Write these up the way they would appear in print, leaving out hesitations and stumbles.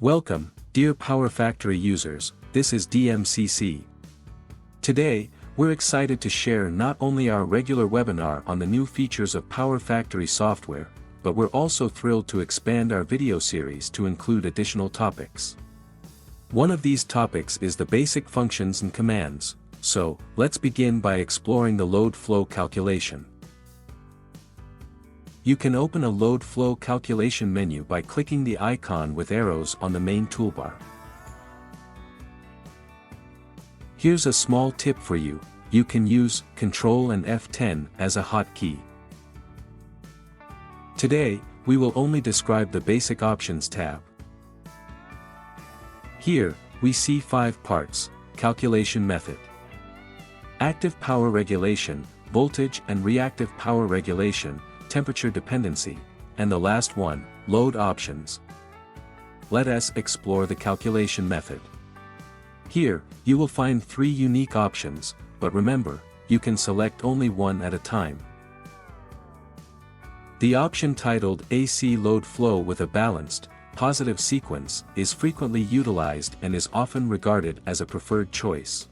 Welcome, dear PowerFactory users, this is DMCC. Today, we're excited to share not only our regular webinar on the new features of PowerFactory software, but we're also thrilled to expand our video series to include additional topics. One of these topics is the basic functions and commands, so let's begin by exploring the load flow calculation. You can open a load flow calculation menu by clicking the icon with arrows on the main toolbar. Here's a small tip for you: you can use Ctrl and F10 as a hotkey. Today, we will only describe the Basic Options tab. Here, we see 5 parts: calculation method, active power regulation, voltage and reactive power regulation, temperature dependency, and the last one, load options. Let us explore the calculation method. Here, you will find 3 unique options, but remember, you can select only one at a time. The option titled AC load flow with a balanced, positive sequence is frequently utilized and is often regarded as a preferred choice.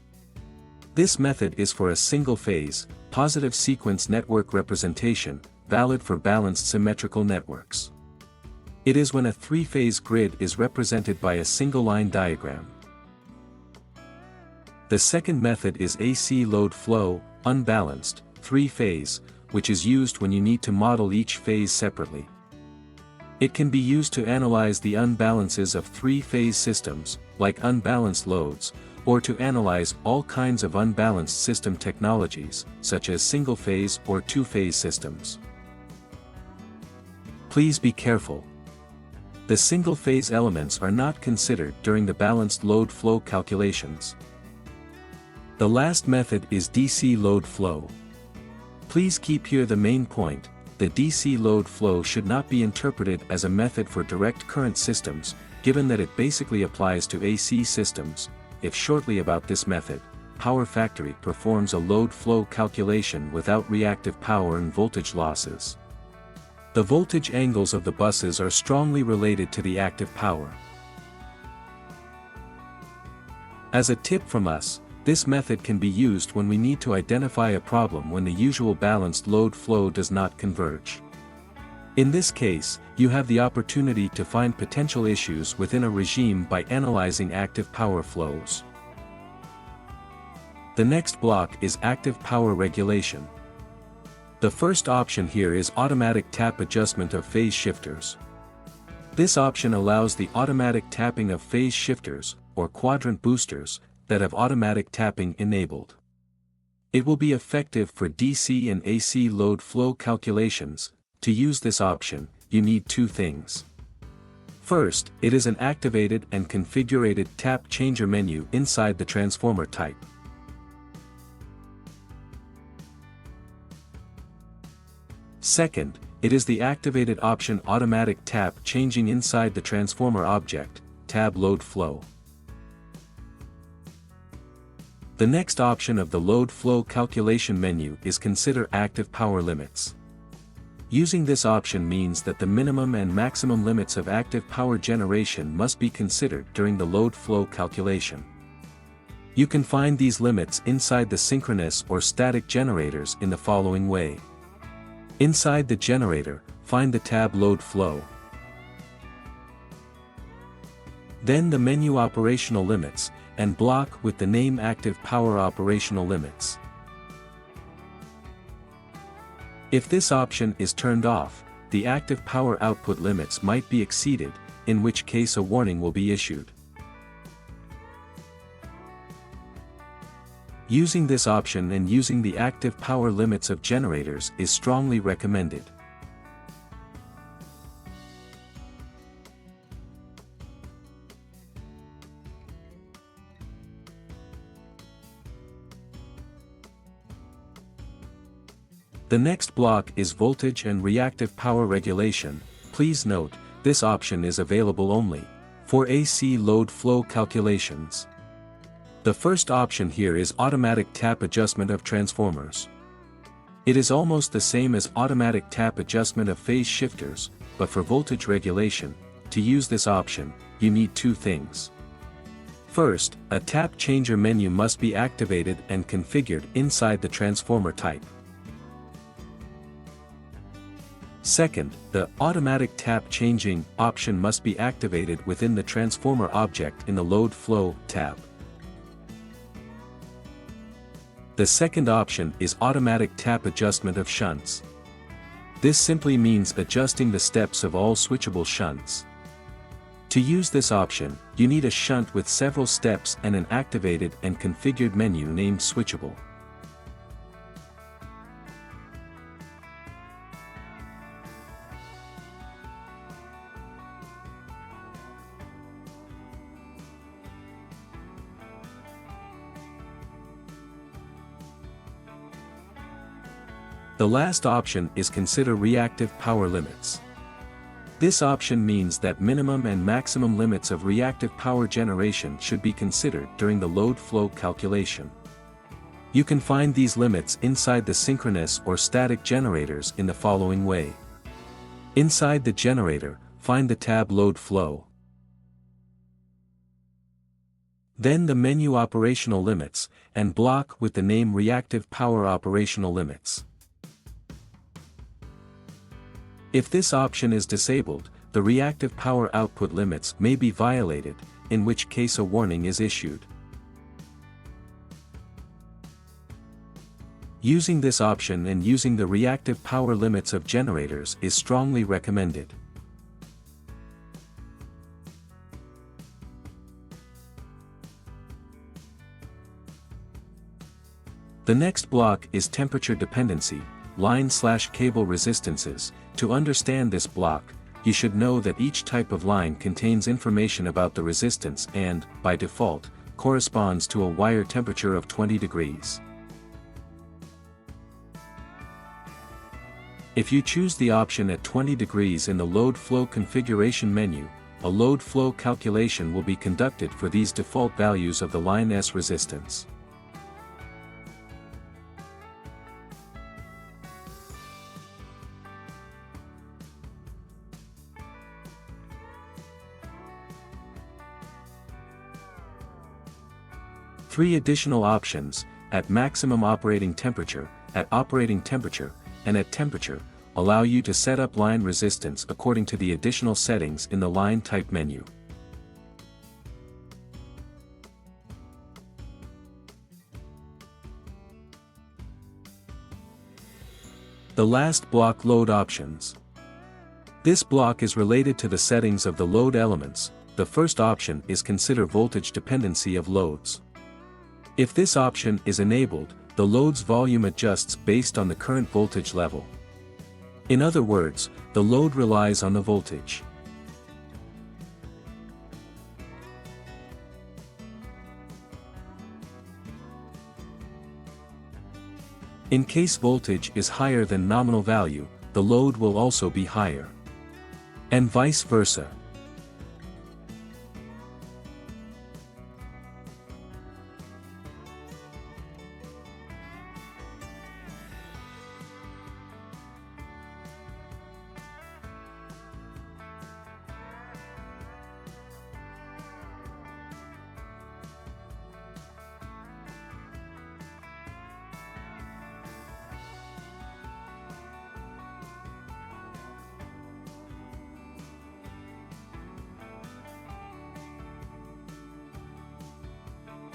This method is for a single-phase, positive sequence network representation, valid for balanced symmetrical networks. It is when a 3-phase grid is represented by a single-line diagram. The second method is AC load flow, unbalanced, 3-phase, which is used when you need to model each phase separately. It can be used to analyze the unbalances of 3-phase systems, like unbalanced loads, or to analyze all kinds of unbalanced system technologies, such as single-phase or 2-phase systems. Please be careful. The single-phase elements are not considered during the balanced load flow calculations. The last method is DC load flow. Please keep here the main point: the DC load flow should not be interpreted as a method for direct current systems, given that it basically applies to AC systems. If shortly about this method, PowerFactory performs a load flow calculation without reactive power and voltage losses. The voltage angles of the buses are strongly related to the active power. As a tip from us, this method can be used when we need to identify a problem when the usual balanced load flow does not converge. In this case, you have the opportunity to find potential issues within a regime by analyzing active power flows. The next block is active power regulation. The first option here is automatic tap adjustment of phase shifters. This option allows the automatic tapping of phase shifters, or quadrant boosters, that have automatic tapping enabled. It will be effective for DC and AC load flow calculations. To use this option, you need 2 things. First, it is an activated and configured tap changer menu inside the transformer type. Second, it is the activated option automatic tap changing inside the transformer object, tab load flow. The next option of the load flow calculation menu is consider active power limits. Using this option means that the minimum and maximum limits of active power generation must be considered during the load flow calculation. You can find these limits inside the synchronous or static generators in the following way. Inside the generator, find the tab load flow. Then the menu operational limits, and block with the name active power operational limits. If this option is turned off, the active power output limits might be exceeded, in which case a warning will be issued. Using this option and using the active power limits of generators is strongly recommended. The next block is voltage and reactive power regulation. Please note, this option is available only for AC load flow calculations. The first option here is automatic tap adjustment of transformers. It is almost the same as automatic tap adjustment of phase shifters, but for voltage regulation, to use this option, you need two things. First, a tap changer menu must be activated and configured inside the transformer type. Second, the automatic tap changing option must be activated within the transformer object in the load flow tab. The second option is automatic tap adjustment of shunts. This simply means adjusting the steps of all switchable shunts. To use this option, you need a shunt with several steps and an activated and configured menu named switchable. The last option is consider reactive power limits. This option means that minimum and maximum limits of reactive power generation should be considered during the load flow calculation. You can find these limits inside the synchronous or static generators in the following way. Inside the generator, find the tab Load Flow. Then the menu Operational Limits, and block with the name Reactive Power Operational Limits. If this option is disabled, the reactive power output limits may be violated, in which case a warning is issued. Using this option and using the reactive power limits of generators is strongly recommended. The next block is temperature dependency, line/cable resistances. To understand this block, you should know that each type of line contains information about the resistance and, by default, corresponds to a wire temperature of 20 degrees. If you choose the option at 20 degrees in the load flow configuration menu, a load flow calculation will be conducted for these default values of the line S resistance. Three additional options, at maximum operating temperature, at operating temperature, and at temperature, allow you to set up line resistance according to the additional settings in the line type menu. The last block, Load Options. This block is related to the settings of the load elements. The first option is consider voltage dependency of loads. If this option is enabled, the load's volume adjusts based on the current voltage level. In other words, the load relies on the voltage. In case voltage is higher than nominal value, the load will also be higher. And vice versa.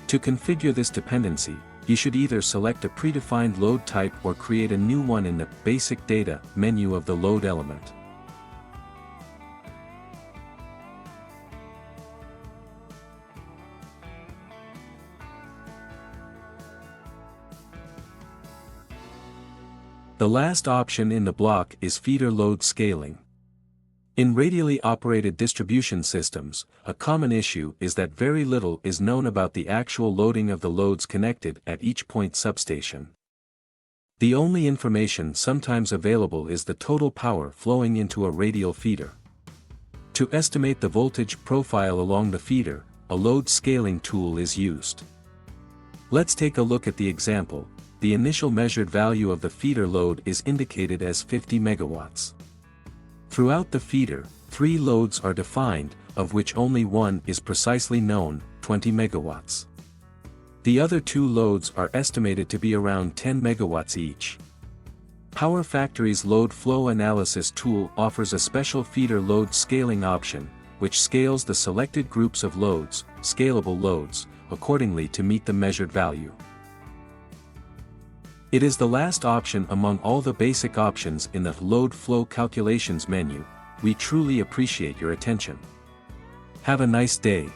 To configure this dependency, you should either select a predefined load type or create a new one in the Basic Data menu of the load element. The last option in the block is feeder load scaling. In radially operated distribution systems, a common issue is that very little is known about the actual loading of the loads connected at each point substation. The only information sometimes available is the total power flowing into a radial feeder. To estimate the voltage profile along the feeder, a load scaling tool is used. Let's take a look at the example. The initial measured value of the feeder load is indicated as 50 megawatts. Throughout the feeder, three loads are defined, of which only one is precisely known, 20 megawatts. The other two loads are estimated to be around 10 megawatts each. PowerFactory's load flow analysis tool offers a special feeder load scaling option, which scales the selected groups of loads, scalable loads, accordingly to meet the measured value. It is the last option among all the basic options in the load flow calculations menu. We truly appreciate your attention. Have a nice day.